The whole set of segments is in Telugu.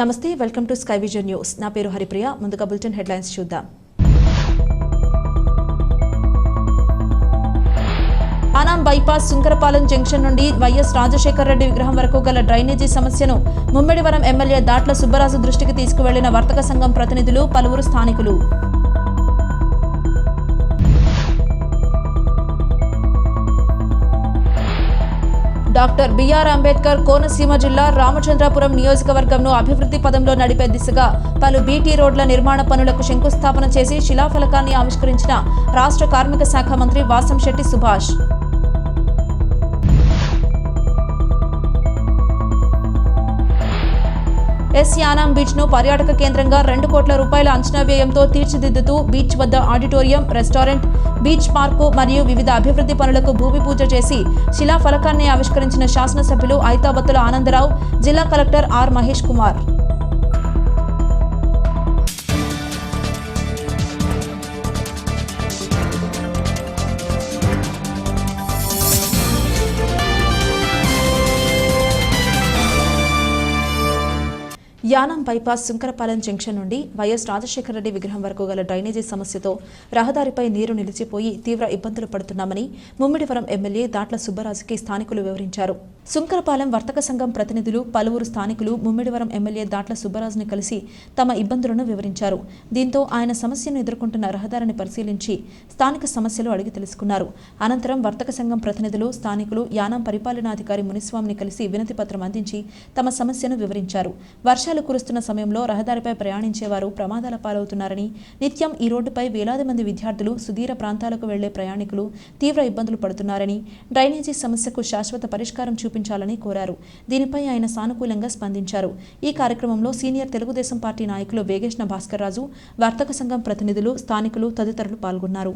నమస్తే, welcome to sky vision news. నా పేరు హరిప్రియ. ముందుగా బులెటిన్ హెడ్లైన్స్ చూద్దాం. ఆనాం బైపాస్ సుంకరపాలెం జంక్షన్ నుండి వైఎస్ రాజశేఖర రెడ్డి విగ్రహం వరకు గల డ్రైనేజీ సమస్యను ముమ్మిడివరం ఎమ్మెల్యే దాట్ల సుబ్బరాజు దృష్టికి తీసుకువెళ్లిన వర్తక సంఘం ప్రతినిధులు, పలువురు స్థానికులు. డాక్టర్ బిఆర్ అంబేద్కర్ కోనసీమ జిల్లా రామచంద్రాపురం నియోజకవర్గంను అభివృద్ధి పదంలో నడిపే దిశగా పలు బీటీ రోడ్ల నిర్మాణ పనులకు శంకుస్థాపన చేసి శిలాఫలకాన్ని ఆవిష్కరించిన రాష్ట్ర కార్మిక శాఖ మంత్రి వాసంశెట్టి సుభాష్. యానాం బీచ్ ను పర్యాటక కేంద్రంగా 2 కోట్ల రూపాయల అంచనా వ్యయంతో తీర్చిదిద్దుతూ బీచ్ వద్ద ఆడిటోరియం, రెస్టారెంట్, బీచ్ పార్కు మరియు వివిధ అభివృద్ధి పనులకు భూమి పూజ చేసి శిలాఫలకాన్ని ఆవిష్కరించిన శాసనసభ్యులు ఐతాబత్తుల ఆనందరావు, జిల్లా collector R Mahesh Kumar. Yanam bypass Sunkarapalem junction నుండి వైఎస్ రాజశేఖర రెడ్డి విగ్రహం వరకు గల డ్రైనేజీ సమస్యతో రహదారిపై నీరు నిలిచిపోయి తీవ్ర ఇబ్బందులు పడుతున్నామని ముమ్మిడివరం ఎమ్మెల్యే దాట్ల సుబ్బరాజుకి స్థానికులు వివరించారు. సుంకరపాలెం వర్తక సంఘం ప్రతినిధులు, పలువురు స్థానికులు ముమ్మిడివరం ఎమ్మెల్యే దాట్ల సుబ్బరాజుని కలిసి తమ ఇబ్బందులను వివరించారు. దీంతో ఆయన సమస్యను ఎదుర్కొంటున్న రహదారిని పరిశీలించి స్థానిక సమస్యలు అడిగి తెలుసుకున్నారు. అనంతరం వర్తక సంఘం ప్రతినిధులు, స్థానికులు యానాం పరిపాలనాధికారి మునిస్వామిని కలిసి వినతి పత్రం అందించి తమ సమస్యను వివరించారు. వర్షాలు కురుస్తున్న సమయంలో రహదారిపై ప్రయాణించేవారు ప్రమాదాల పాలవుతున్నారని, నిత్యం ఈ రోడ్డుపై వేలాది మంది విద్యార్థులు, సుదూర ప్రాంతాలకు వెళ్లే ప్రయాణికులు తీవ్ర ఇబ్బందులు పడుతున్నారని, డ్రైనేజీ సమస్యకు శాశ్వత పరిష్కారం చూపించాలని కోరారు. దీనిపై ఆయన సానుకూలంగా స్పందించారు. ఈ కార్యక్రమంలో సీనియర్ తెలుగుదేశం పార్టీ నాయకులు వేగేష్ణ భాస్కర్ రాజు, వర్తక సంఘం ప్రతినిధులు, స్థానికులు తదితరులు పాల్గొన్నారు.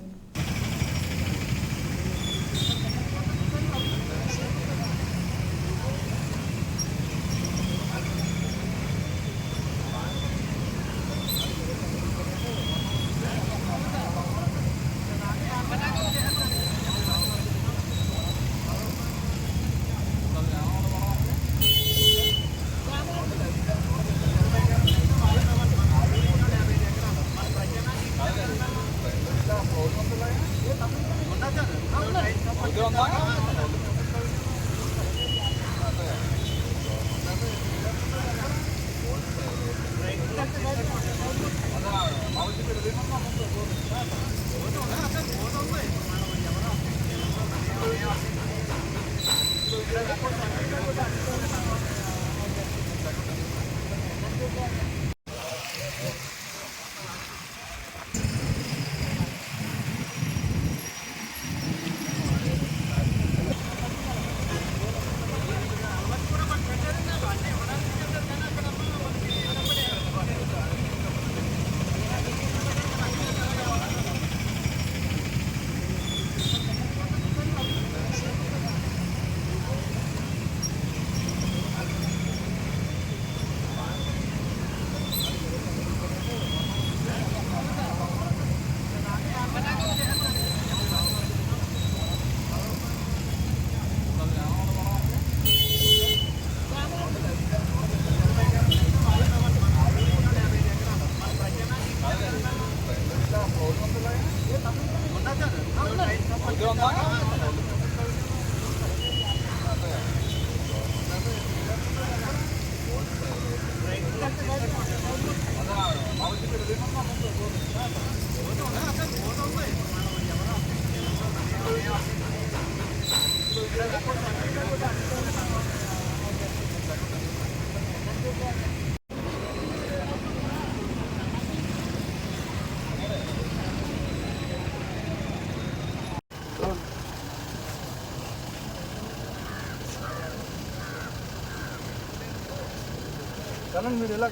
మీరు ఎలా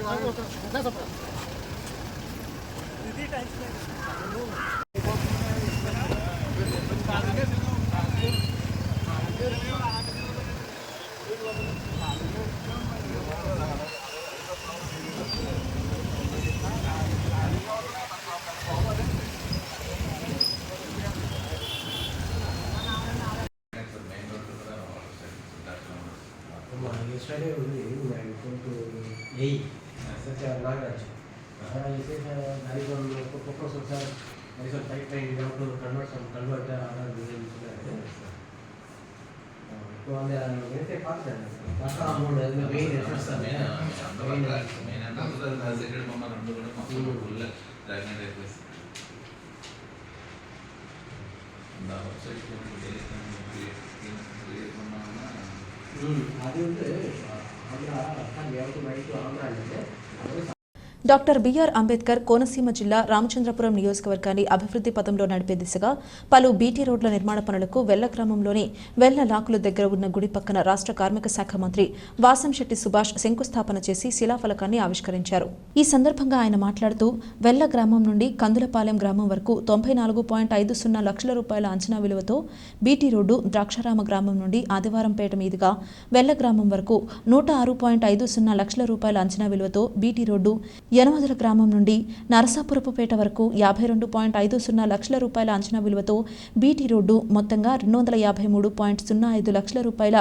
Yesterday only I went to A. garage. He says there is one proposal, sir. There is a pipeline. We have to convert the other buildings. So on the very fast. That's how I'm going to main entrance. Main entrance. Secret mama randu kuda maku full dragon request. The website ko create பண்ணாங்கன்னா அது வந்து Andhra we have to write to Andhra అంటే డాక్టర్ బిఆర్ అంబేద్కర్ కోనసీమ జిల్లా రామచంద్రపురం నియోజకవర్గాన్ని అభివృద్ధి పథంలో నడిపే దిశగా పలు బీటీ రోడ్ల నిర్మాణ పనులకు వెల్ల గ్రామంలోని వెల్ల లాకుల దగ్గర ఉన్న గుడి పక్కన రాష్ట్ర కార్మిక శాఖ మంత్రి వాసంశెట్టి సుభాష్ శంకుస్థాపన చేసి శిలాఫలకాన్ని ఆవిష్కరించారు. ఈ సందర్భంగా ఆయన మాట్లాడుతూ వెల్ల గ్రామం నుండి కందులపాలెం గ్రామం వరకు 94.50 లక్షల రూపాయల అంచనా విలువతో బీటీ రోడ్డు ద్రాక్షారామ గ్రామం నుండి ఆదివారంపేట మీదుగా వెల్ల గ్రామం వరకు 106.50 లక్షల రూపాయల అంచనా విలువతో బీటీ రోడ్డు యనమదల గ్రామం నుండి నరసాపురపుపేట వరకు 52.50 లక్షల రూపాయల అంచనా విలువతో బీటీ రోడ్డు మొత్తంగా 253.05 లక్షల రూపాయల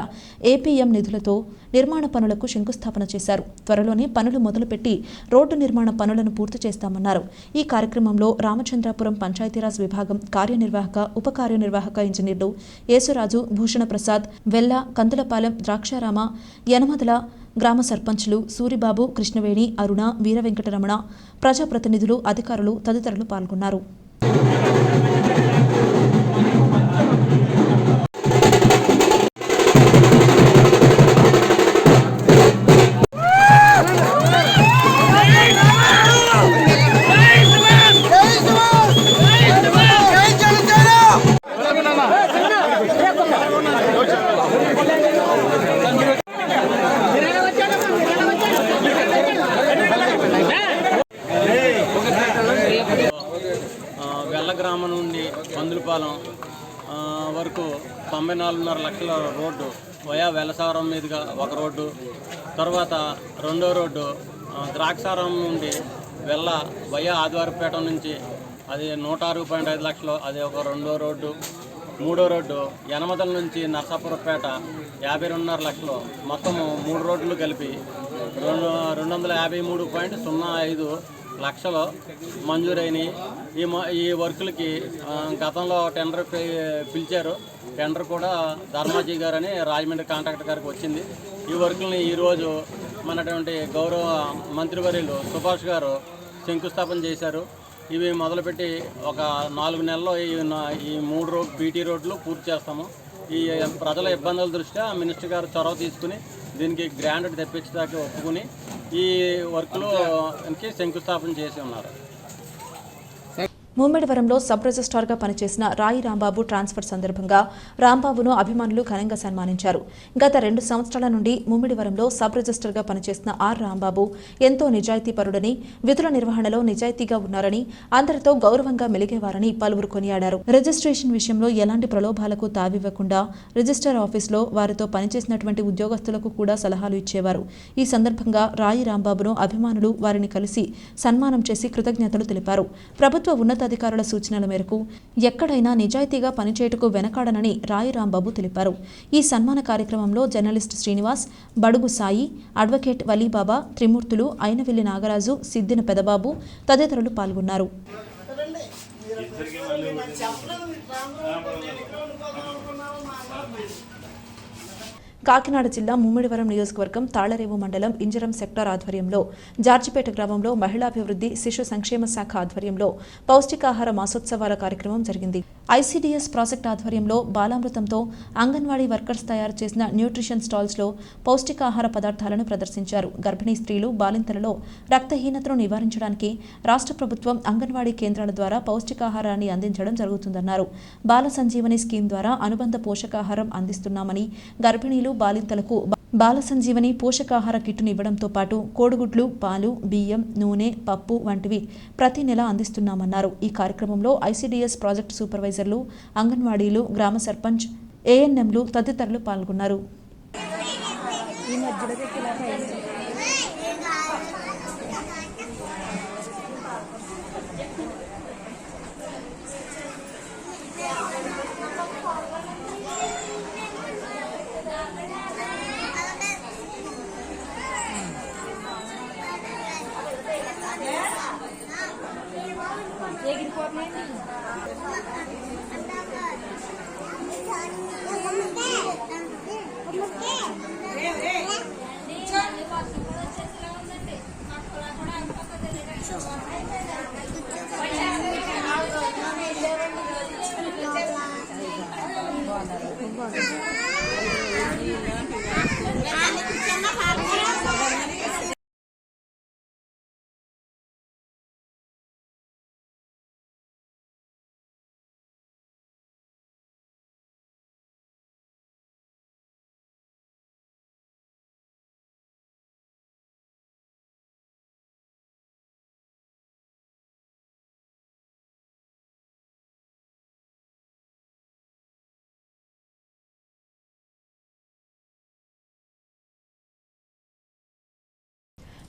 ఏపీఎం నిధులతో నిర్మాణ పనులకు శంకుస్థాపన చేశారు. త్వరలోనే పనులు మొదలుపెట్టి రోడ్డు నిర్మాణ పనులను పూర్తి చేస్తామన్నారు. ఈ కార్యక్రమంలో రామచంద్రాపురం పంచాయతీరాజ్ విభాగం కార్యనిర్వాహక ఉప కార్యనిర్వాహక ఇంజనీర్లు యేసురాజు, భూషణ ప్రసాద్, వెల్ల, కందులపాలెం, ద్రాక్షారామ, యనమదల గ్రామ సర్పంచులు సూరిబాబు, కృష్ణవేణి, అరుణ, వీర వెంకటరమణ, ప్రజాప్రతినిధులు, అధికారులు తదితరులు పాల్గొన్నారు. గ్రామం నుండి కందులపాలెం వరకు 94.5 లక్షల రోడ్డు వయా వెలసారం మీదుగా ఒక రోడ్డు, తర్వాత రెండో రోడ్డు ద్రాక్షారం నుండి వెల్ల వయా ఆదివారపేట నుంచి అది 106.5 లక్షలు, అది ఒక రెండో రోడ్డు. మూడో రోడ్డు యనమదల నుంచి నరసాపురపేట 52.5 లక్షలు, మొత్తము 3 రోడ్లు కలిపి 253.05 లక్షలు మంజూరైనవి. ఈ వర్కులకి గతంలో టెండర్ పిలిచారు. టెండర్ కూడా ధర్మాజీ గారని రాజమండ్రి కాంట్రాక్టర్ గారికి వచ్చింది. ఈ వర్కుల్ని ఈరోజు మనటువంటి గౌరవ మంత్రివర్యులు సుభాష్ గారు శంకుస్థాపన చేశారు. ఇవి మొదలుపెట్టి ఒక 4 నెలల్లో ఈ 3 బీటీ రోడ్లు పూర్తి చేస్తాము. ఈ ప్రజల ఇబ్బందుల దృష్ట్యా మినిస్టర్ గారు చొరవ తీసుకుని దీనికి గ్రాంట్ తెప్పించడానికి ఒప్పుకుని ఈ వర్క్లోకి శంకుస్థాపన చేసి ఉన్నారు. ముమ్మిడివరంలో సబ్ రిజిస్ట్రార్గా పనిచేసిన రాయి రాంబాబు ట్రాన్స్ఫర్ సందర్భంగా రాంబాబును అభిమానులు ఘనంగా సన్మానించారు. గత 2 సంవత్సరాల నుండి ముమ్మిడివరంలో సబ్ రిజిస్ట్రార్గా పనిచేసిన ఆర్ రాంబాబు ఎంతో నిజాయితీపరుడని, విధుల నిర్వహణలో నిజాయితీగా ఉన్నారని, అందరితో గౌరవంగా మెలిగేవారని పలువురు కొనియాడారు. రిజిస్ట్రేషన్ విషయంలో ఎలాంటి ప్రలోభాలకు తావివ్వకుండా రిజిస్ట్రార్ ఆఫీసులో వారితో పనిచేసినటువంటి ఉద్యోగస్తులకు కూడా సలహాలు ఇచ్చేవారు. ఈ సందర్భంగా రాయి రాంబాబును అభిమానులు వారిని కలిసి సన్మానం చేసి కృతజ్ఞతలు తెలిపారు. ప్రభుత్వ ఉన్నతాధికారుల సూచనల మేరకు ఎక్కడైనా నిజాయితీగా పనిచేయటకు వెనకాడనని రాయి రాంబాబు తెలిపారు. ఈ సన్మాన కార్యక్రమంలో జర్నలిస్ట్ శ్రీనివాస్, బడుగు సాయి, అడ్వకేట్ వలీబాబా, త్రిమూర్తులు, అయినవిల్లి నాగరాజు, సిద్దిన పెదబాబు తదితరులు పాల్గొన్నారు. కాకినాడ జిల్లా ముమ్మిడివరం నియోజకవర్గం తాళ్లరేవు మండలం ఇంజరం సెక్టార్ ఆధ్వర్యంలో జార్జిపేట గ్రామంలో మహిళాభివృద్ధి శిశు సంక్షేమ శాఖ ఆధ్వర్యంలో పౌష్టికాహార మాసోత్సవాల కార్యక్రమం జరిగింది. ఐసీడీఎస్ ప్రాజెక్ట్ ఆధ్వర్యంలో బాలామృతంతో అంగన్వాడీ వర్కర్స్ తయారు చేసిన న్యూట్రిషన్ స్టాల్స్లో పౌష్టికాహార పదార్థాలను ప్రదర్శించారు. గర్భిణీ స్త్రీలు, బాలింతలలో రక్తహీనతను నివారించడానికి రాష్ట్ర ప్రభుత్వం అంగన్వాడీ కేంద్రాల ద్వారా పౌష్టికాహారాన్ని అందించడం జరుగుతుందన్నారు. బాల సంజీవని స్కీమ్ ద్వారా అనుబంధ పోషకాహారం అందిస్తున్నామని, గర్భిణీలు, బాలింతలకు బాల సంజీవని పోషకాహార కిట్టును ఇవ్వడంతో పాటు కోడిగుడ్లు, పాలు, బియ్యం, నూనె, పప్పు వంటివి ప్రతి నెల అందిస్తున్నామన్నారు. ఈ కార్యక్రమంలో ఐసీడీఎస్ ప్రాజెక్టు సూపర్వైజర్లు, అంగన్వాడీలు, గ్రామ సర్పంచ్, ఏఎన్ఎంలు తదితరులు పాల్గొన్నారు.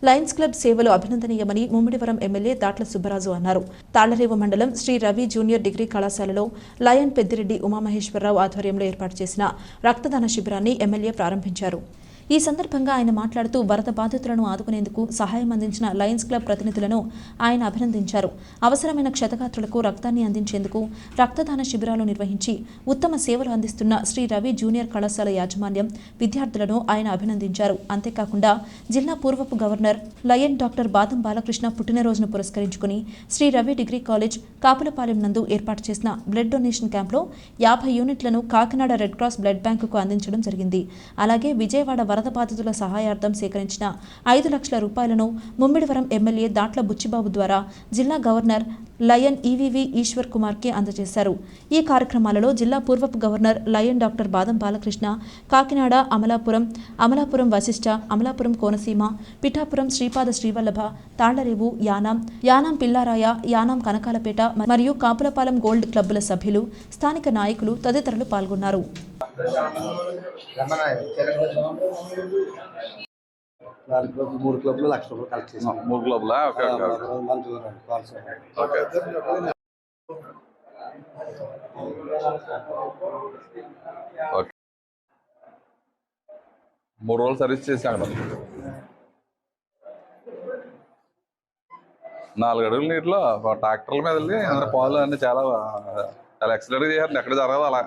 లయన్స్ క్లబ్ సేవలు అభినందనీయమని ముమ్మిడివరం ఎమ్మెల్యే దాట్ల సుబ్బరాజు అన్నారు. తాళ్లరేవు మండలం శ్రీ రవి జూనియర్ డిగ్రీ కళాశాలలో లయన్ పెద్దిరెడ్డి ఉమామహేశ్వరరావు ఆధ్వర్యంలో ఏర్పాటు చేసిన రక్తదాన శిబిరాన్ని ఎమ్మెల్యే ప్రారంభించారు. ఈ సందర్భంగా ఆయన మాట్లాడుతూ వరద బాధితులను ఆదుకునేందుకు సహాయం అందించిన లయన్స్ క్లబ్ ప్రతినిధులను ఆయన అభినందించారు. అవసరమైన క్షతగాత్రులకు రక్తాన్ని అందించేందుకు రక్తదాన శిబిరాలు నిర్వహించి ఉత్తమ సేవలు అందిస్తున్న శ్రీ రవి జూనియర్ కళాశాల యాజమాన్యం, విద్యార్థులను ఆయన అభినందించారు. అంతేకాకుండా జిల్లా పూర్వపు గవర్నర్ లయన్ డాక్టర్ బాదం బాలకృష్ణ పుట్టినరోజును పురస్కరించుకుని శ్రీ రవి డిగ్రీ కాలేజ్ కాపులపాలెం నందు ఏర్పాటు చేసిన బ్లడ్ డొనేషన్ క్యాంప్లో 50 యూనిట్లను కాకినాడ రెడ్ క్రాస్ బ్లడ్ బ్యాంకుకు అందించడం జరిగింది. అలాగే విజయవాడ వరద బాధితుల సహాయార్థం సేకరించిన 5 లక్షల రూపాయలను ముమ్మిడివరం ఎమ్మెల్యే దాట్ల బుచ్చిబాబు ద్వారా జిల్లా గవర్నర్ లయన్ ఈవీవి ఈశ్వర్ కుమార్కి అందజేశారు. ఈ కార్యక్రమాలలో జిల్లా పూర్వపు గవర్నర్ లయన్ డాక్టర్ బాదం బాలకృష్ణ, కాకినాడ అమలాపురం వశిష్ఠ, అమలాపురం కోనసీమ, పిఠాపురం శ్రీపాద శ్రీవల్లభ, తాళ్లరేవు, యానాం పిల్లారాయ, యానాం కనకాలపేట మరియు కాపులపాలెం గోల్డ్ క్లబ్బుల సభ్యులు, స్థానిక నాయకులు తదితరులు పాల్గొన్నారు. మూడు క్లబ్లు లక్ష రూపాయలు కలెక్ట్ చేసాం. 3 క్లబ్లా? Okay okay. ఓకే. 3 రోజులు సర్వీస్ చేసాం అక్కడ. 4 అడుగుల నీటిలో ట్రాక్టర్ల మీద వెళ్ళి పాలు అన్ని చాలా ఎక్సలెంట్గా చేశారు. ఎక్కడ జరగదు అలా.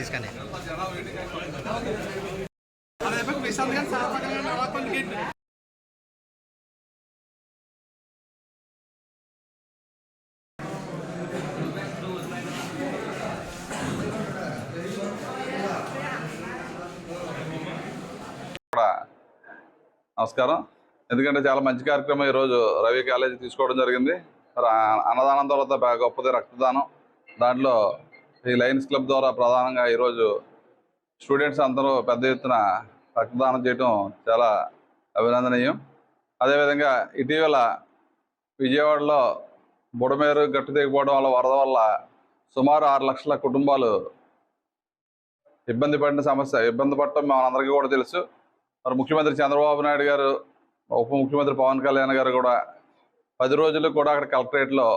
తీసుకొని నమస్కారం. ఎందుకంటే చాలా మంచి కార్యక్రమం ఈరోజు రవి కాలేజీ తీసుకోవడం జరిగింది. అన్నదానం తర్వాత గొప్పది రక్తదానం. దాంట్లో ఈ లయన్స్ క్లబ్ ద్వారా ప్రధానంగా ఈరోజు స్టూడెంట్స్ అందరూ పెద్ద ఎత్తున రక్తదానం చేయడం చాలా అభినందనీయం. అదేవిధంగా ఇటీవల విజయవాడలో బుడమేరు గట్టు దిగిపోవడం వల్ల వరద వల్ల సుమారు 6 లక్షల కుటుంబాలు ఇబ్బంది పడటం మనందరికీ కూడా తెలుసు. మరి ముఖ్యమంత్రి చంద్రబాబు నాయుడు గారు, ఉప ముఖ్యమంత్రి పవన్ కళ్యాణ్ గారు కూడా 10 రోజులు కూడా అక్కడ కలెక్టరేట్లో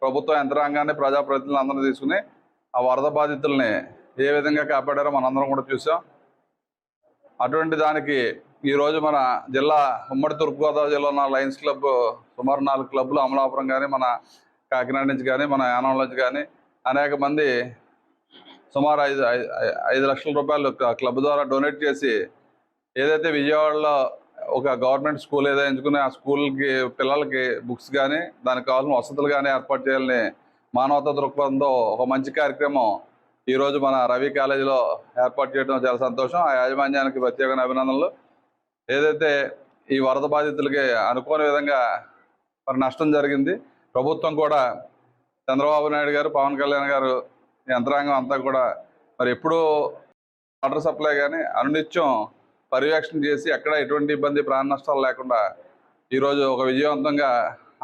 ప్రభుత్వ యంత్రాంగాన్ని, ప్రజాప్రతినిధులను అందరూ తీసుకుని ఆ వరద బాధితుల్ని ఏ విధంగా కాపాడారో మనందరం కూడా చూసాం. అటువంటి దానికి ఈరోజు మన జిల్లా ఉమ్మడి తూర్పుగోదావరి జిల్లా ఉన్న లయన్స్ క్లబ్ సుమారు 4 క్లబ్లు అమలాపురం కానీ, మన కాకినాడ నుంచి కానీ, మన యానం నుంచి కానీ అనేక మంది సుమారు 5 లక్షల రూపాయలు క్లబ్ ద్వారా డొనేట్ చేసి ఏదైతే విజయవాడలో ఒక గవర్నమెంట్ స్కూల్ ఏదో ఎంచుకుని ఆ స్కూల్కి పిల్లలకి బుక్స్ కానీ దానికి కావాల్సిన వసతులు కానీ ఏర్పాటు చేయాలని మానవతా దృక్పథంతో ఒక మంచి కార్యక్రమం ఈరోజు మన రవి కాలేజీలో ఏర్పాటు చేయడం చాలా సంతోషం. ఆ యాజమాన్యానికి ప్రత్యేకమైన అభినందనలు. ఏదైతే ఈ వరద బాధితులకి అనుకోని విధంగా మరి నష్టం జరిగింది, ప్రభుత్వం కూడా చంద్రబాబు నాయుడు గారు, పవన్ కళ్యాణ్ గారు, యంత్రాంగం అంతా కూడా మరి ఎప్పుడూ వాటర్ సప్లై కానీ అనునిత్యం పర్యవేక్షణ చేసి ఎక్కడ ఎటువంటి ఇబ్బంది, ప్రాణ నష్టాలు లేకుండా ఈరోజు ఒక విజయవంతంగా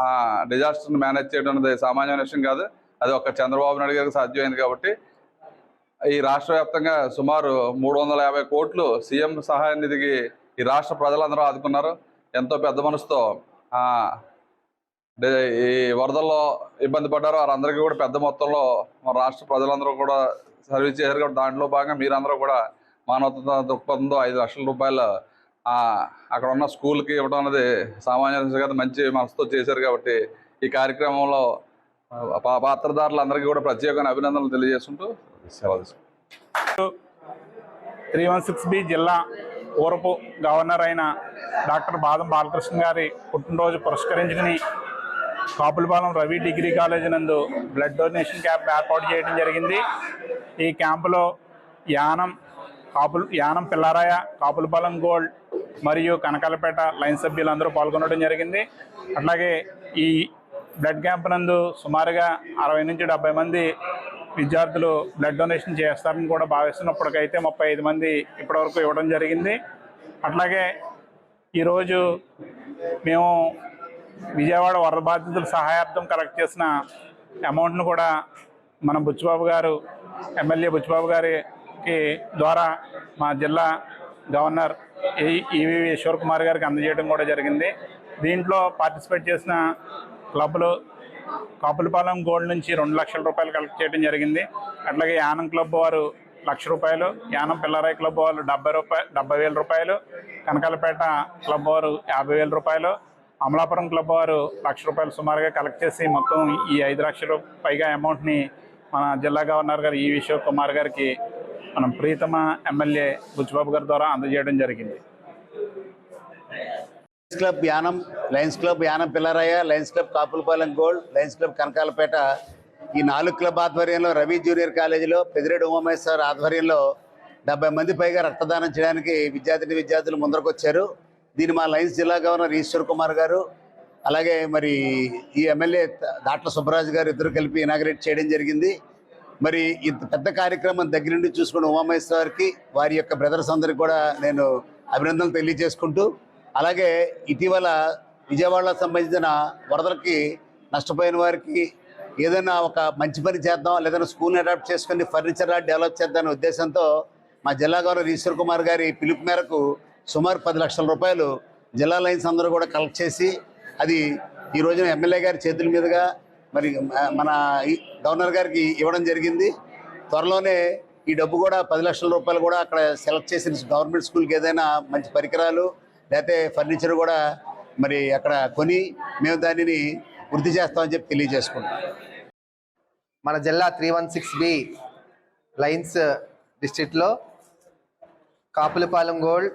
ఆ డిజాస్టర్ని మేనేజ్ చేయడం అనేది సామాన్య విషయం కాదు. అది ఒక చంద్రబాబు నాయుడు గారికి సాధ్యమైంది. కాబట్టి ఈ రాష్ట్ర వ్యాప్తంగా సుమారు 350 కోట్లు సీఎం సహాయ నిధికి ఈ రాష్ట్ర ప్రజలందరూ ఆదుకున్నారు. ఎంతో పెద్ద మనసుతో అంటే ఈ వరదల్లో ఇబ్బంది పడ్డారో వారందరికీ కూడా పెద్ద మొత్తంలో మన రాష్ట్ర ప్రజలందరూ కూడా సర్వీస్ చేశారు. కాబట్టి దాంట్లో భాగంగా మీరందరూ కూడా మానవతా దృక్పథంతో 5 లక్షల రూపాయలు అక్కడ ఉన్న స్కూల్కి ఇవ్వడం అనేది సామాన్య మంచి మనసుతో చేశారు. కాబట్టి ఈ కార్యక్రమంలో పాత్రదారులందరికీ కూడా ప్రత్యేకమైన అభినందనలు తెలియజేసుకుంటూ సెలవు తీసుకుంటాం. 316B జిల్లా పూర్వపు గవర్నర్ అయిన డాక్టర్ బాదం బాలకృష్ణ గారి పుట్టినరోజు పురస్కరించుకుని కాపులపాలెం రవి డిగ్రీ కాలేజీ నందు బ్లడ్ డొనేషన్ క్యాంప్ ఏర్పాటు చేయడం జరిగింది. ఈ క్యాంపులో యానం పిల్లారాయ, కాపులపాలెం గోల్డ్ మరియు కనకాలపేట లైన్ సభ్యులందరూ పాల్గొనడం జరిగింది. అట్లాగే ఈ బ్లడ్ క్యాంప్ నందు సుమారుగా 60 నుంచి 70 మంది విద్యార్థులు బ్లడ్ డొనేషన్ చేస్తారని కూడా భావిస్తున్నప్పటికైతే 35 మంది ఇప్పటివరకు ఇవ్వడం జరిగింది. అట్లాగే ఈరోజు మేము విజయవాడ వరద బాధితుల సహాయార్థం కలెక్ట్ చేసిన అమౌంట్ను కూడా మన బుచ్చిబాబు గారు, ఎమ్మెల్యే బుచ్చిబాబు గారికి ద్వారా మా జిల్లా గవర్నర్ ఈవి ఈశ్వర్ కుమార్ గారికి అందజేయడం కూడా జరిగింది. దీంట్లో పార్టిసిపేట్ చేసిన క్లబ్లు కాపులపాలెం గోల్డ్ నుంచి 2 లక్షల రూపాయలు కలెక్ట్ చేయడం జరిగింది. అట్లాగే యానం క్లబ్ వారు 1,00,000 రూపాయలు, యానం పిల్లరాయి క్లబ్ వారు 70,000 రూపాయలు, కనకాలపేట క్లబ్ వారు 50,000 రూపాయలు, అమలాపురం క్లబ్ వారు 1,00,000 రూపాయలు సుమారుగా కలెక్ట్ చేసి మొత్తం ఈ 5 లక్షలు పైగా అమౌంట్ని మన జిల్లా గవర్నర్ గారు ఈవి ఈశ్వర్ కుమార్ గారికి మనం ప్రీతమ ఎమ్మెల్యే బుచ్చిబాబు గారి ద్వారా అందజేయడం జరిగింది. Club Yanam, lions club Yanam Pillaraya, lions club Kapulapalem gold, lions club Kanakalapeta ఈ 4 క్లబ్ ఆధ్వర్యంలో రవి జూనియర్ కాలేజీలో పెద్దిరెడ్డి ఉమామేశ్వర్ ఆధ్వర్యంలో 70 మంది పైగా రక్తదానం చేయడానికి విద్యార్థులు ముందరకు వచ్చారు. దీన్ని మా లయన్స్ జిల్లా గవర్నర్ ఈశ్వర్ కుమార్ గారు, అలాగే మరి ఈ ఎమ్మెల్యే దాట్ల సుబ్బరాజు గారు ఇద్దరు కలిపి ఇనాగ్రేట్ చేయడం జరిగింది. మరి ఇంత పెద్ద కార్యక్రమం దగ్గర నుండి చూసుకున్న ఉమామేశ్వర్కి, వారి యొక్క బ్రదర్స్ అందరికి కూడా నేను అభినందనలు తెలియజేసుకుంటూ, అలాగే ఇటీవల విజయవాడలో సంబంధించిన వరదలకి నష్టపోయిన వారికి ఏదైనా ఒక మంచి పని చేద్దాం, లేదైనా స్కూల్ని అడాప్ట్ చేసుకుని ఫర్నిచర్ డెవలప్ చేద్దామనే ఉద్దేశంతో మా జిల్లా గవర్నర్ ఈశ్వర్ కుమార్ గారి పిలుపు మేరకు సుమారు 10 లక్షల రూపాయలు జిల్లా లైన్స్ అందరూ కూడా కలెక్ట్ చేసి అది ఈ రోజున ఎమ్మెల్యే గారి చేతుల మీదుగా మరి మన గవర్నర్ గారికి ఇవ్వడం జరిగింది. త్వరలోనే ఈ డబ్బు కూడా 10 లక్షల రూపాయలు కూడా అక్కడ సెలెక్ట్ చేసిన గవర్నమెంట్ స్కూల్కి ఏదైనా మంచి పరికరాలు లేకపోతే ఫర్నిచర్ కూడా మరి అక్కడ కొని మేము దానిని వృద్ధి చేస్తామని చెప్పి తెలియజేసుకుంటాం. మన జిల్లా 316B లైన్స్ డిస్ట్రిక్ట్లో కాపులపాలెం గోల్డ్,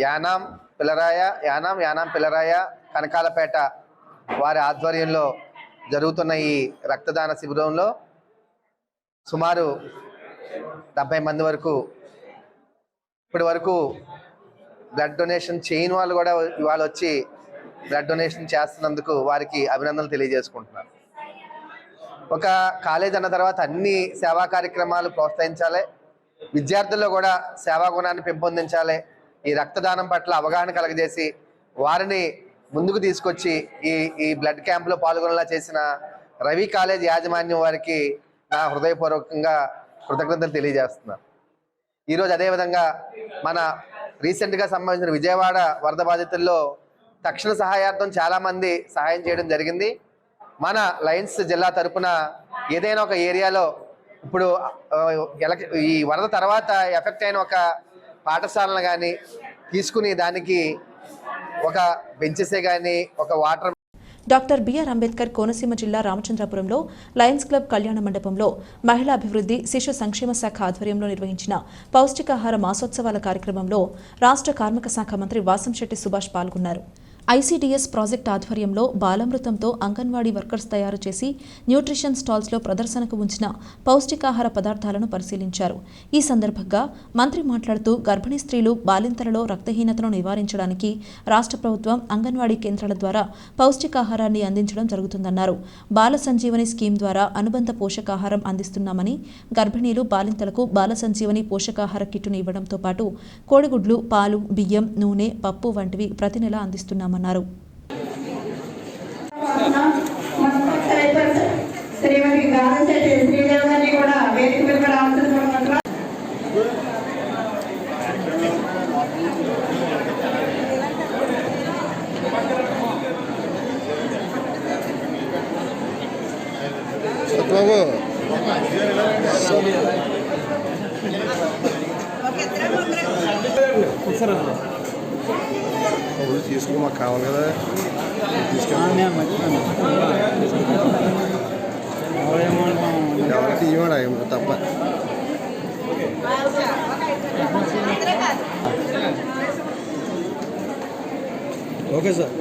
యానాం పిల్లరాయ, కనకాలపేట వారి ఆధ్వర్యంలో జరుగుతున్న ఈ రక్తదాన శిబిరంలో సుమారు 70 మంది వరకు ఇప్పటి వరకు బ్లడ్ డొనేషన్ చేయని వాళ్ళు కూడా ఇవాళ వచ్చి బ్లడ్ డొనేషన్ చేస్తున్నందుకు వారికి అభినందనలు తెలియజేసుకుంటున్నాను. ఒక కాలేజ్ అన్న తర్వాత అన్ని సేవా కార్యక్రమాలు ప్రోత్సహించాలి, విద్యార్థుల్లో కూడా సేవా గుణాన్ని పెంపొందించాలి, ఈ రక్తదానం పట్ల అవగాహన కలగజేసి వారిని ముందుకు తీసుకొచ్చి ఈ బ్లడ్ క్యాంప్లో పాల్గొనేలా చేసిన రవి కాలేజ్ యాజమాన్యం వారికి నా హృదయపూర్వకంగా కృతజ్ఞతలు తెలియజేస్తున్నాను. ఈరోజు అదేవిధంగా మన రీసెంట్గా సంబంధించిన విజయవాడ వరద బాధితుల్లో తక్షణ సహాయార్థం చాలామంది సహాయం చేయడం జరిగింది. మన లయన్స్ జిల్లా తరపున ఏదైనా ఒక ఏరియాలో ఇప్పుడు ఈ వరద తర్వాత ఎఫెక్ట్ అయిన ఒక పాఠశాలను కానీ తీసుకుని దానికి ఒక బెంచెసే కానీ ఒక water. Doctor BR Ambedkar Konaseema జిల్లా రామచంద్రపురంలో లయన్స్ క్లబ్ కళ్యాణ మండపంలో మహిళా అభివృద్ధి శిశు సంక్షేమ శాఖ ఆధ్వర్యంలో నిర్వహించిన పౌష్టికాహార మాసోత్సవాల కార్యక్రమంలో రాష్ట్ర కార్మిక శాఖ మంత్రి వాసంశెట్టి సుభాష్ పాల్గొన్నారు. ఐసీడీఎస్ ప్రాజెక్టు ఆధ్వర్యంలో బాలామృతంతో అంగన్వాడీ వర్కర్స్ తయారు చేసి న్యూట్రిషన్ స్టాల్స్లో ప్రదర్శనకు ఉంచిన పౌష్టికాహార పదార్థాలను పరిశీలించారు. ఈ సందర్భంగా మంత్రి మాట్లాడుతూ గర్భిణీ స్త్రీలు బాలింతలలో రక్తహీనతను నివారించడానికి రాష్ట్ర ప్రభుత్వం అంగన్వాడీ కేంద్రాల ద్వారా పౌష్టికాహారాన్ని అందించడం జరుగుతుందన్నారు. బాల సంజీవని స్కీమ్ ద్వారా అనుబంధ పోషకాహారం అందిస్తున్నామని, గర్భిణీలు బాలింతలకు బాల సంజీవని పోషకాహార కిట్టును ఇవ్వడంతో పాటు కోడిగుడ్లు, పాలు, బియ్యం, నూనె, పప్పు వంటివి ప్రతి నెల అందిస్తున్నామన్నారు. శ్రీమతి గారంశెట్టి శ్రీదేవి గారిని కూడా వేదిక మీద రావాల్సిన తీసుకో మాకు కావాలి కదా ఎవరికి ఇవ్వడా తప్ప ఓకే సార్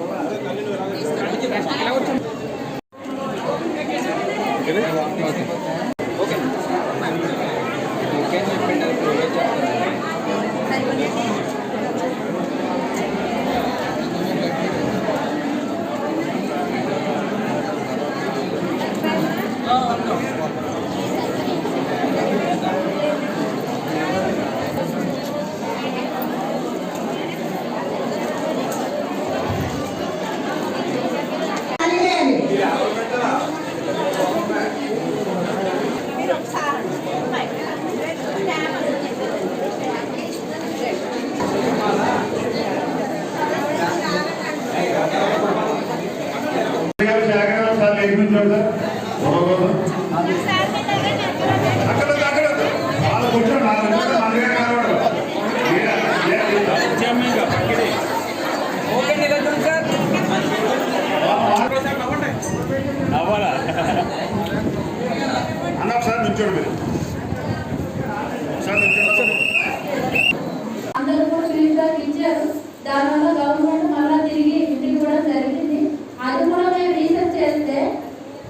అందరూ కూడా ఫీడ్బ్యాక్ ఇచ్చారు. దానివల్ల గవర్నమెంట్ మళ్ళీ తిరిగి ఇంటికి కూడా జరిగింది. అది కూడా మేము రీసెర్చ్ చేస్తే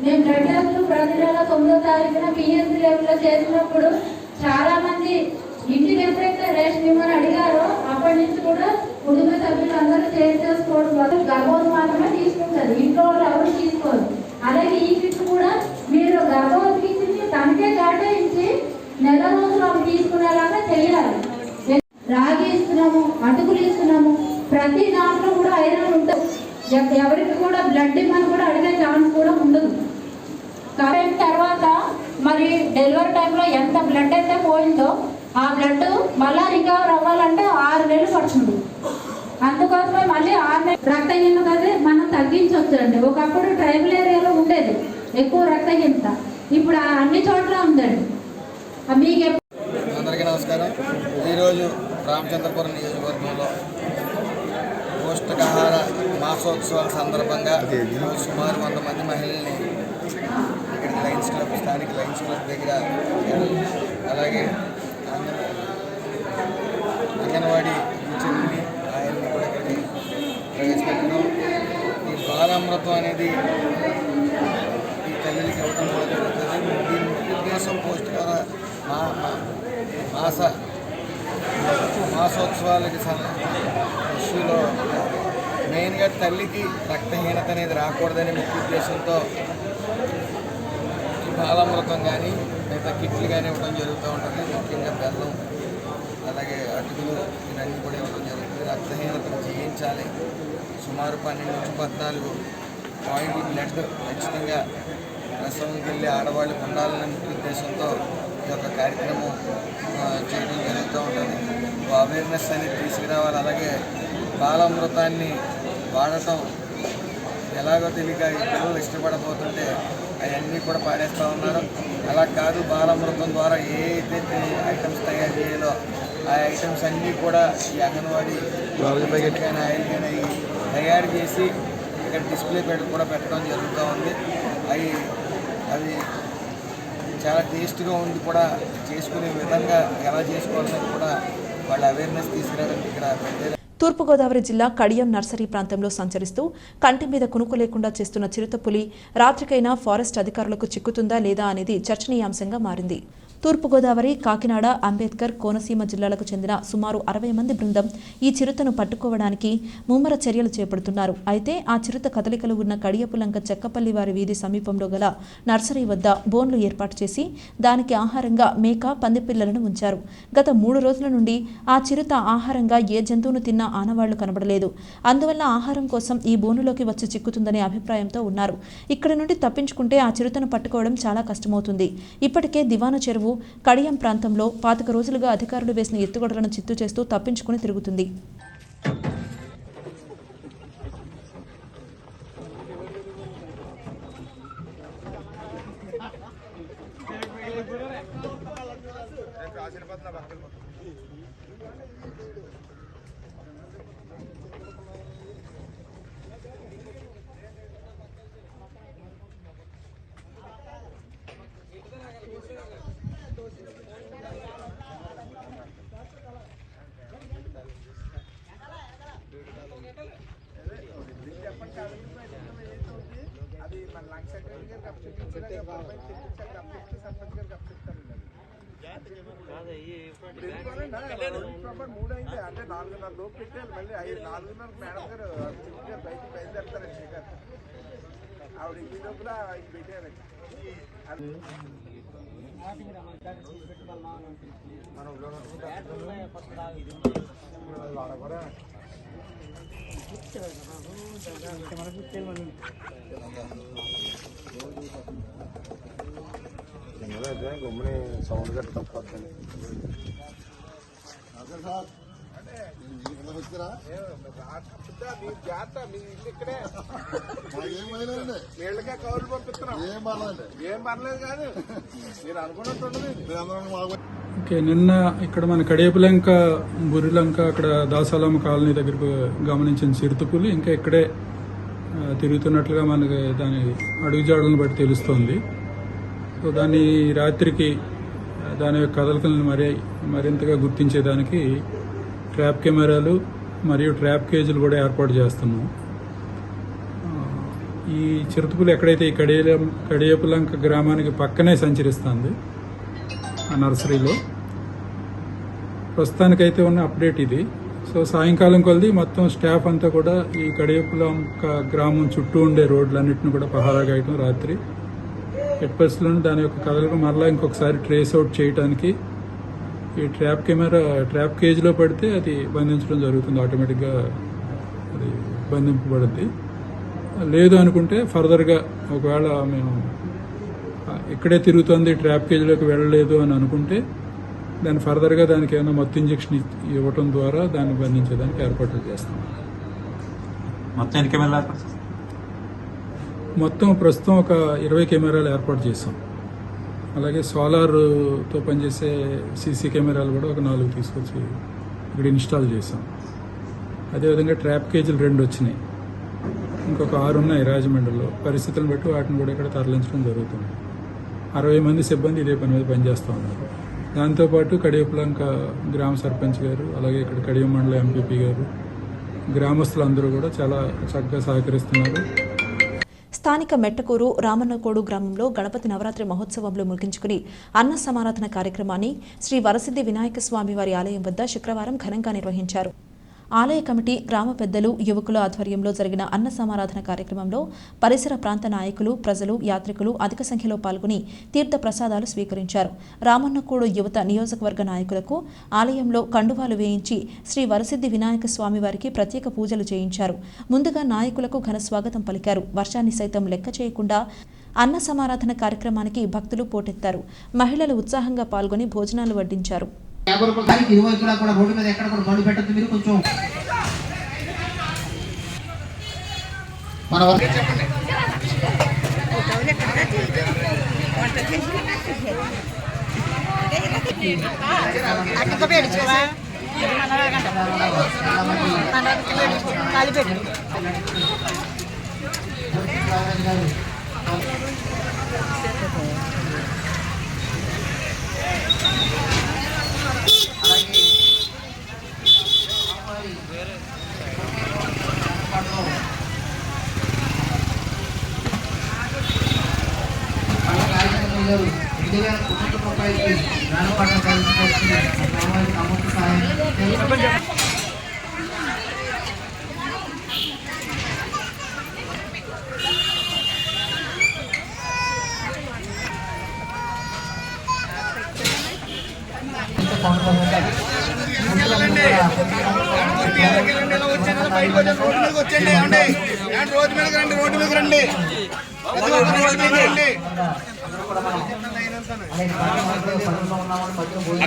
మేము బ్లడ్ టెస్ట్లు ప్రతి నెల 9వ తారీఖున పిఎస్సి లెవెల్లో చేసినప్పుడు చాలా మంది ఇంటికి ఎప్పుడైతే రేషన్ ఇవ్వమని అడిగారో అప్పటి నుంచి కూడా కుటుంబ సభ్యులు అందరూ చేసుకోవడం వల్ల గర్భవతి మాత్రమే తీసుకుంటారు, ఇంట్లో వాళ్ళు ఎవరు తీసుకోరు. అలాగే ఈ కిట్ కూడా మీరు గర్భవతికి ఇచ్చి తనకే కేటాయించి నెల రోజులు అవి తీసుకునేలాగా చేయాలి. రాగి ఇస్తున్నాము, అటుకులు ఇస్తున్నాము, ప్రతి దాంట్లో కూడా ఐరన్ ఉంటుంది. ఎవరికి కూడా బ్లడ్ ఇవ్వని కూడా అడిగే ఛాన్స్ కూడా ఉండదు. తర్వాత మరి డెలివరీ టైంలో ఎంత బ్లడ్ అయితే పోయిందో ఆ బ్లడ్ మళ్ళీ రికవర్ అవ్వాలంటే 6 నెలలు పడుతుంది. అందుకోసమే మళ్ళీ 6 నెలలు రక్తహీనత మనం తగ్గించవచ్చు అండి. ఒకప్పుడు ట్రైబల్ ఏరియాలో ఉండేది ఎక్కువ రక్తహీనత, ఇప్పుడు అన్ని చోట్ల ఉందండి. మీకు అందరికీ నమస్కారం. ఈరోజు రామచంద్రపురం నియోజకవర్గంలో పౌష్టికాహార మాసోత్సవాల సందర్భంగా సుమారు 100 మంది మహిళల్ని ఇక్కడికి లయన్స్ క్లబ్, స్థానిక లయన్స్ క్లబ్ దగ్గర, అలాగే అంగన్వాడీ టీచర్ని ఆయన్ని కూడా ఇక్కడికి ప్రవేశపెట్టడం. ఈ బాలామృతం అనేది ఈ తల్లికి ఇవ్వడం కూడా జరుగుతుంది. దీని ఉద్దేశం పౌష్టికాహార మాసోత్సవాలకి ఇష్యూలో మెయిన్గా తల్లికి రక్తహీనత అనేది రాకూడదనే ముఖ్య ఉద్దేశంతో బాలామృతం కానీ మిగతా కిట్లు కానీ ఇవ్వడం జరుగుతూ ఉంటుంది. ముఖ్యంగా బెల్లం, అలాగే అటుకులు, ఇవన్నీ కూడా ఇవ్వడం జరుగుతుంది. రక్తహీనతను జయించాలి. సుమారు 12 నుంచి 14 పాయింట్లు బ్లడ్ ఖచ్చితంగా ప్రసవంకి వెళ్ళి ఆడవాళ్ళకు ఉండాలనే ముఖ్య ఉద్దేశంతో ఈ యొక్క కార్యక్రమం చేయడం జరుగుతూ ఉంటుంది. అవేర్నెస్ అనేది తీసుకురావాలి. అలాగే బాలామృతాన్ని వాడటం ఎలాగో తెలియక ఈ పిల్లలు ఇష్టపడబోతుంటే అవన్నీ కూడా పాడేస్తూ ఉన్నారు. అలా కాదు, బాలామృతం ద్వారా ఏ అయితే ఐటమ్స్ తయారు చేయాలో ఆ ఐటమ్స్ అన్నీ కూడా ఈ అంగన్వాడీ కానీ ఆయిల్ కానీ తయారు చేసి ఇక్కడ డిస్ప్లే కూడా పెట్టడం జరుగుతూ ఉంది. అవి చాలా టేస్ట్గా ఉండి కూడా చేసుకునే విధంగా ఎలా చేసుకోవాలని కూడా వాళ్ళ అవేర్నెస్ తీసుకురావడానికి ఇక్కడ పెట్టారు. తూర్పుగోదావరి జిల్లా కడియం నర్సరీ ప్రాంతంలో సంచరిస్తూ కంటి మీద కునుకు లేకుండా చేస్తున్న చిరుతపులి రాత్రికైనా ఫారెస్ట్ అధికారులకు చిక్కుతుందా లేదా అనేది చర్చనీయాంశంగా మారింది. తూర్పుగోదావరి, కాకినాడ, అంబేద్కర్, కోనసీమ జిల్లాలకు చెందిన సుమారు 60 మంది బృందం ఈ చిరుతను పట్టుకోవడానికి ముమ్మర చర్యలు చేపడుతున్నారు. అయితే ఆ చిరుత కదలికలు ఉన్న కడియపులంక చెక్కపల్లి వారి వీధి సమీపంలో గల నర్సరీ వద్ద బోన్లు ఏర్పాటు చేసి దానికి ఆహారంగా మేక, పందిపిల్లలను ఉంచారు. గత 3 రోజుల నుండి ఆ చిరుత ఆహారంగా ఏ జంతువును తిన్నా ఆనవాళ్లు కనబడలేదు. అందువల్ల ఆహారం కోసం ఈ బోనులోకి వచ్చి చిక్కుతుందనే అభిప్రాయంతో ఉన్నారు. ఇక్కడి నుండి తప్పించుకుంటే ఆ చిరుతను పట్టుకోవడం చాలా కష్టమవుతుంది. ఇప్పటికే దివాను చెరువు కడియం ప్రాంతంలో 25 రోజులుగా అధికారులు వేసిన ఎత్తుగడలను చిత్తు చేస్తూ తప్పించుకుని తిరుగుతుంది. అది మన లంగ్ సెక్రటరీ గారికి అప్పచెప్పించారు, సర్పంచ్ గారికి అప్పచెప్తారు. 3 అయింది అంటే 4:30 లోపు పెట్టాలి. మళ్ళీ 4:30 మేడం గారు బయటికి బయలుదేరుతారండి శ్రీగారు. ఆవిడ ఈ లోపల ఇది పెట్టారు. గమ్ముని సౌండ్ గట్టి తప్పొద్దండి. మీరు జాగ్రత్త, మీ ఇల్లు ఇక్కడే నీళ్ళకే కౌలు పంపిస్తున్నాం. ఏం పర్లేదు కాదు, మీరు అనుకున్నట్టు. ఓకే, నిన్న ఇక్కడ మన కడియపులంక బుర్రిలంక అక్కడ దాసాలమ్మ కాలనీ దగ్గర గమనించిన చిరుతపులి ఇంకా ఇక్కడే తిరుగుతున్నట్లుగా మనకి దాని అడుగుజాడలను బట్టి తెలుస్తోంది. సో దాన్ని రాత్రికి దాని యొక్క కదలికలను మరింతగా గుర్తించేదానికి ట్రాప్ కెమెరాలు మరియు ట్రాప్ కేజీలు కూడా ఏర్పాటు చేస్తున్నాం. ఈ చిరుతపులి ఎక్కడైతే ఈ కడియపులంక గ్రామానికి పక్కనే సంచరిస్తుంది ఆ నర్సరీలో, ప్రస్తుతానికైతే ఉన్న అప్డేట్ ఇది. సో సాయంకాలం కొలది మొత్తం స్టాఫ్ అంతా కూడా ఈ కడియపులంక గ్రామం చుట్టూ ఉండే రోడ్లన్నింటిని కూడా పహారా గాయటం, రాత్రి ఎట్పర్స్లోని దాని యొక్క కదలకు మరలా ఇంకొకసారి ట్రేస్ అవుట్ చేయడానికి ఈ ట్రాప్ కేజీలో పడితే అది బంధించడం జరుగుతుంది. ఆటోమేటిక్గా అది బంధింపబడుద్ది. లేదు అనుకుంటే ఫర్దర్గా ఒకవేళ మేము ఇక్కడే తిరుగుతుంది ట్రాప్ కేజీలోకి వెళ్ళలేదు అని అనుకుంటే దాన్ని ఫర్దర్గా దానికి ఏమైనా మత్తు ఇంజెక్షన్ ఇవ్వటం ద్వారా దాన్ని బంధించేదానికి ఏర్పాట్లు చేస్తాం. మొత్తం ప్రస్తుతం ఒక 20 కెమెరాలు ఏర్పాటు చేస్తాం. అలాగే సోలార్తో పనిచేసే సీసీ కెమెరాలు కూడా ఒక 4 తీసుకొచ్చి ఇక్కడ ఇన్స్టాల్ చేసాం. అదేవిధంగా ట్రాప్ కేజీలు 2 వచ్చినాయి, ఇంకొక 6 ఉన్నాయి రాజమండ్రిలో. పరిస్థితులను బట్టి వాటిని కూడా ఇక్కడ తరలించడం జరుగుతుంది. 60 మంది సిబ్బంది ఇదే పని మీద పనిచేస్తూ ఉన్నారు. దాంతోపాటు కడియపులంక గ్రామ సర్పంచ్ గారు, అలాగే ఇక్కడ కడియం మండల ఎంపీపీ గారు, గ్రామస్తులందరూ కూడా చాలా చక్కగా సహకరిస్తున్నారు. స్థానిక మెట్టకూరు రామన్నకోడు గ్రామంలో గణపతి నవరాత్రి మహోత్సవంలో ముగించుకుని అన్న సమారాధన కార్యక్రమాన్ని శ్రీ వరసిద్ధి వినాయక స్వామి వారి ఆలయం వద్ద శుక్రవారం ఘనంగా నిర్వహించారు. ఆలయ కమిటీ, గ్రామ పెద్దలు, యువకుల ఆధ్వర్యంలో జరిగిన అన్న సమారాధన కార్యక్రమంలో పరిసర ప్రాంత నాయకులు, ప్రజలు, యాత్రికులు అధిక సంఖ్యలో పాల్గొని తీర్థ ప్రసాదాలు స్వీకరించారు. రామన్నకోడు యువత నియోజకవర్గ నాయకులకు ఆలయంలో కండువాలు వేయించి శ్రీ వరసిద్ధి వినాయక స్వామి వారికి ప్రత్యేక పూజలు చేయించారు. ముందుగా నాయకులకు ఘన స్వాగతం పలికారు. వర్షాన్ని సైతం లెక్క చేయకుండా అన్న సమారాధన కార్యక్రమానికి భక్తులు పోటెత్తారు. మహిళలు ఉత్సాహంగా పాల్గొని భోజనాలు వడ్డించారు. 50 రూపాయలకి ఇరువైపులా కూడా రోడ్డు మీద ఎక్కడ కూడా బండి పెట్టద్దు. మీరు కొంచెం మన రోడ్డు మీద రండి.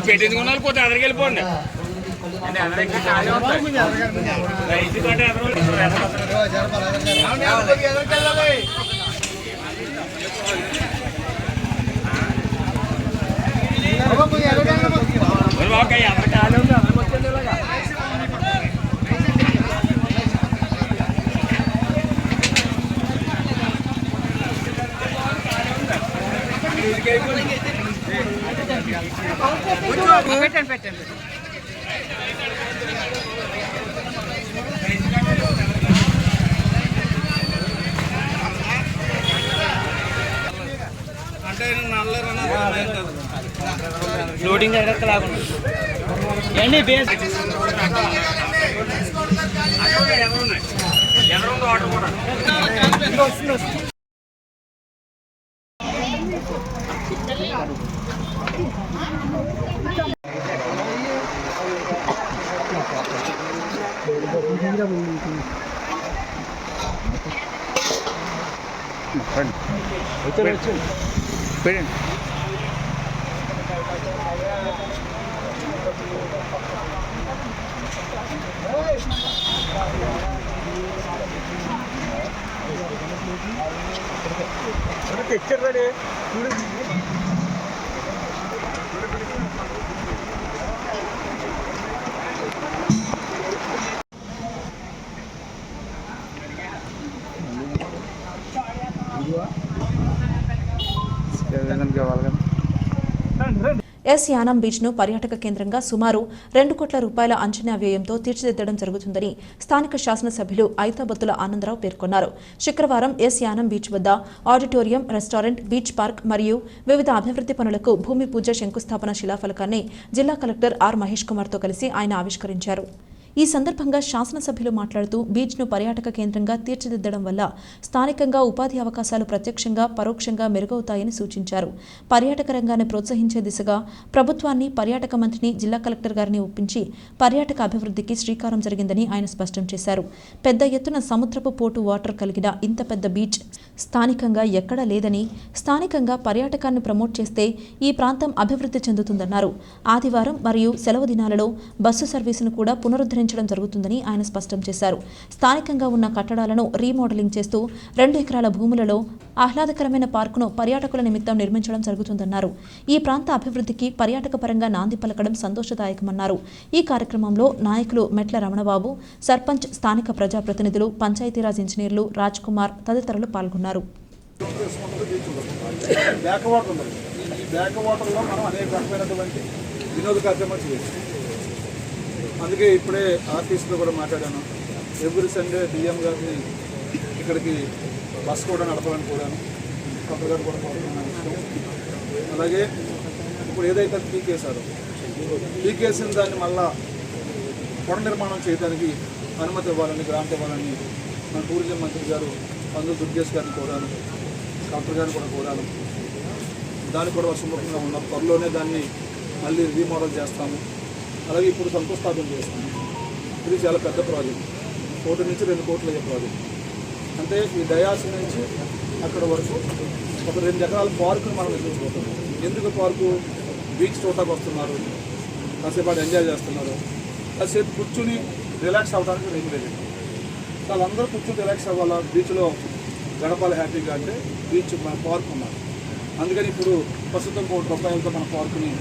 పెట్టించుకున్నారు పోతే అదరికి వెళ్ళిపోండి. లోడింగ్ ఏంటి బేస్ ఎస్ యానం బీచ్ను పర్యాటక కేంద్రంగా సుమారు 2 కోట్ల రూపాయల అంచనా వ్యయంతో తీర్చిదిద్దడం జరుగుతుందని స్థానిక శాసనసభ్యులు ఐతాబత్తుల ఆనందరావు పేర్కొన్నారు. శుక్రవారం ఎస్ యానం బీచ్ వద్ద ఆడిటోరియం, రెస్టారెంట్, బీచ్ పార్క్ మరియు వివిధ అభివృద్ధి పనులకు భూమి పూజ శంకుస్థాపన శిలాఫలకాన్ని జిల్లా కలెక్టర్ ఆర్ మహేష్ కుమార్తో కలిసి ఆయన ఆవిష్కరించారు. ఈ సందర్భంగా శాసనసభ్యులు మాట్లాడుతూ బీచ్ను పర్యాటక కేంద్రంగా తీర్చిదిద్దడం వల్ల స్థానికంగా ఉపాధి అవకాశాలు ప్రత్యక్షంగా, పరోక్షంగా మెరుగవుతాయని సూచించారు. పర్యాటక రంగాన్ని ప్రోత్సహించే దిశగా ప్రభుత్వాన్ని, పర్యాటక మంత్రిని, జిల్లా కలెక్టర్ గారిని ఒప్పించి పర్యాటక అభివృద్ధికి శ్రీకారం జరిగిందని ఆయన స్పష్టం చేశారు. పెద్ద ఎత్తున సముద్రపు పోటు వాటర్ కలిగిన ఇంత పెద్ద బీచ్ స్థానికంగా ఎక్కడా లేదని, స్థానికంగా పర్యాటకాన్ని ప్రమోట్ చేస్తే ఈ ప్రాంతం అభివృద్ధి చెందుతుందన్నారు. ఆదివారం మరియు సెలవు దినాలలో బస్సు సర్వీసును కూడా పునరుద్ధరించడం జరుగుతుందని ఆయన స్పష్టం చేశారు. స్థానికంగా ఉన్న కట్టడాలను రీమోడలింగ్ చేస్తూ 2 ఎకరాల భూములలో ఆహ్లాదకరమైన పార్కును పర్యాటకుల నిమిత్తం నిర్మించడం జరుగుతుందన్నారు. ఈ ప్రాంత అభివృద్ధికి పర్యాటక పరంగా నాంది పలకడం సంతోషదాయకమన్నారు. ఈ కార్యక్రమంలో నాయకులు మెట్ల రమణబాబు, సర్పంచ్, స్థానిక ప్రజాప్రతినిధులు, పంచాయతీరాజ్ ఇంజనీర్లు, రాజ్ కుమార్ తదితరులు పాల్గొన్నారు. అందుకే ఇప్పుడే ఆర్టీసీలో కూడా మాట్లాడాను. ఎవ్రీ సండే డిఎం గారిని ఇక్కడికి బస్ కూడా నడపాలని కోరాను. కలెక్టర్ గారు కూడా కోరుతున్నాను. అలాగే ఇప్పుడు ఏదైతే పీకేసిన దాన్ని మళ్ళా కొండ నిర్మాణం చేయడానికి అనుమతి ఇవ్వాలని, గ్రాంట్ ఇవ్వాలని మన టూరిజం మంత్రి గారు అందులో దుర్గేష్ గారిని కోరాను. కలెక్టర్ గారిని కూడా కోరాను. దానికి కూడా సుముఖంగా ఉన్నాం. త్వరలోనే దాన్ని మళ్ళీ రీమోడల్ చేస్తాము. అలాగే ఇప్పుడు శంకుస్థాపన చేస్తాము. ఇది చాలా పెద్ద ప్రాజెక్ట్. 1 నుంచి 2 కోట్లు అయ్యే ప్రాజెక్ట్. అంటే ఈ డయాస్ నుంచి అక్కడ వరకు ఒక 2 ఎకరాల పార్కుని మనం నిర్మించబోతున్నాం. ఎందుకు పార్కు? బీచ్ తోటకు వస్తున్నారు, కాసేపు ఎంజాయ్ చేస్తున్నారు, కాసేపు కూర్చుని రిలాక్స్ అవ్వడానికి రెగ్యులేట్. వాళ్ళందరూ కూర్చుని రిలాక్స్ అవ్వాలా, బీచ్లో గడపాలి హ్యాపీగా అంటే బీచ్ మన పార్క్ ఉన్నారు. అందుకని ఇప్పుడు ప్రస్తుతం 1 కోటి రూపాయలతో మన పార్కుని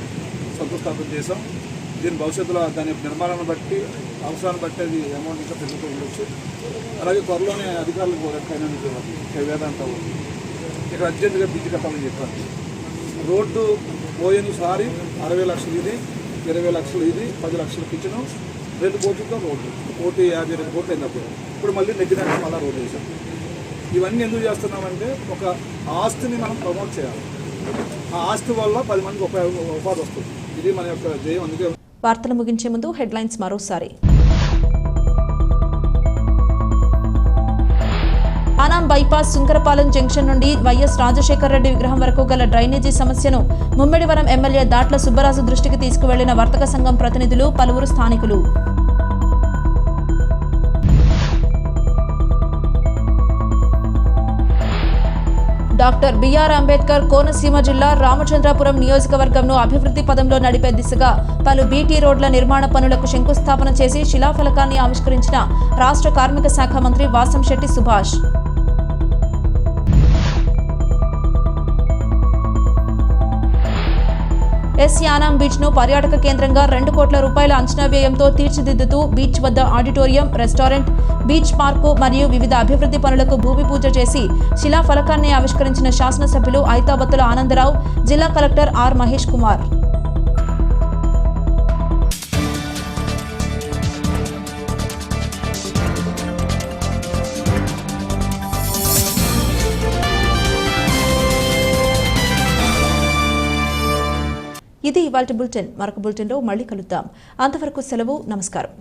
శంకుస్థాపన చేసాం. దీని భవిష్యత్తులో దాని నిర్మాణాన్ని బట్టి, అవసరాన్ని బట్టి అది అమౌంట్ ఇంకా పెరుగుతూ ఉండొచ్చు. అలాగే త్వరలోనే అధికారులకు కూడా వేదాంత ఇక్కడ అర్జెంటుగా బ్రిడ్జ్ కట్టాలని చెప్పారు. రోడ్డు పోయినసారి 60 లక్షలు ఇది, 20 లక్షలు ఇది, 10 లక్షలు కిచెను, 2 కోట్లతో రోడ్డు, 152 కోట్లు అయినప్పుడు ఇప్పుడు మళ్ళీ నెగ్గినట్టు మళ్ళీ రోడ్డు వేసాం. ఇవన్నీ ఎందుకు చేస్తున్నామంటే ఒక ఆస్తిని మనం ప్రమోట్ చేయాలి. ఆ ఆస్తి వల్ల 10 మందికి ఉపాధి వస్తుంది. ఇది మన యొక్క ధ్యేయం. అందుకే వార్తలు ముగించే ముందు హెడ్లైన్స్ మరోసారి. యానం బైపాస్ సుంకరపాలెం జంక్షన్ నుండి వైఎస్ రాజశేఖర రెడ్డి విగ్రహం వరకు గల డ్రైనేజీ సమస్యను ముమ్మిడివరం ఎమ్మెల్యే దాట్ల సుబ్బరాజు దృష్టికి తీసుకువెళ్లిన వర్తక సంఘం ప్రతినిధులు, పలువురు స్థానికులు. డాక్టర్ బిఆర్ అంబేద్కర్ కోనసీమ జిల్లా రామచంద్రాపురం నియోజకవర్గంను అభివృద్ధి పదంలో నడిపే దిశగా పలు బీటీ రోడ్ల నిర్మాణ పనులకు శంకుస్థాపన చేసి శిలాఫలకాన్ని ఆవిష్కరించిన రాష్ట్ర కార్మిక శాఖ మంత్రి వాసంశెట్టి సుభాష్. ఎస్ యానాం బీచ్ ను పర్యాటక కేంద్రంగా 2 కోట్ల రూపాయల అంచనా వ్యయంతో తీర్చిదిద్దుతూ బీచ్ వద్ద ఆడిటోరియం, రెస్టారెంట్, బీచ్ పార్కు మరియు వివిధ అభివృద్ధి పనులకు భూమి పూజ చేసి శిలాఫలకాన్ని ఆవిష్కరించిన శాసనసభ్యులు ఐతాబత్తుల ఆనందరావు, జిల్లా కలెక్టర్ ఆర్ మహేష్ కుమార్. ఇది ఇవాల్టి బులెటిన్. మరొక బులెటిన్లో మళ్ళీ కలుద్దాం. అంతవరకు సెలవు. నమస్కారం.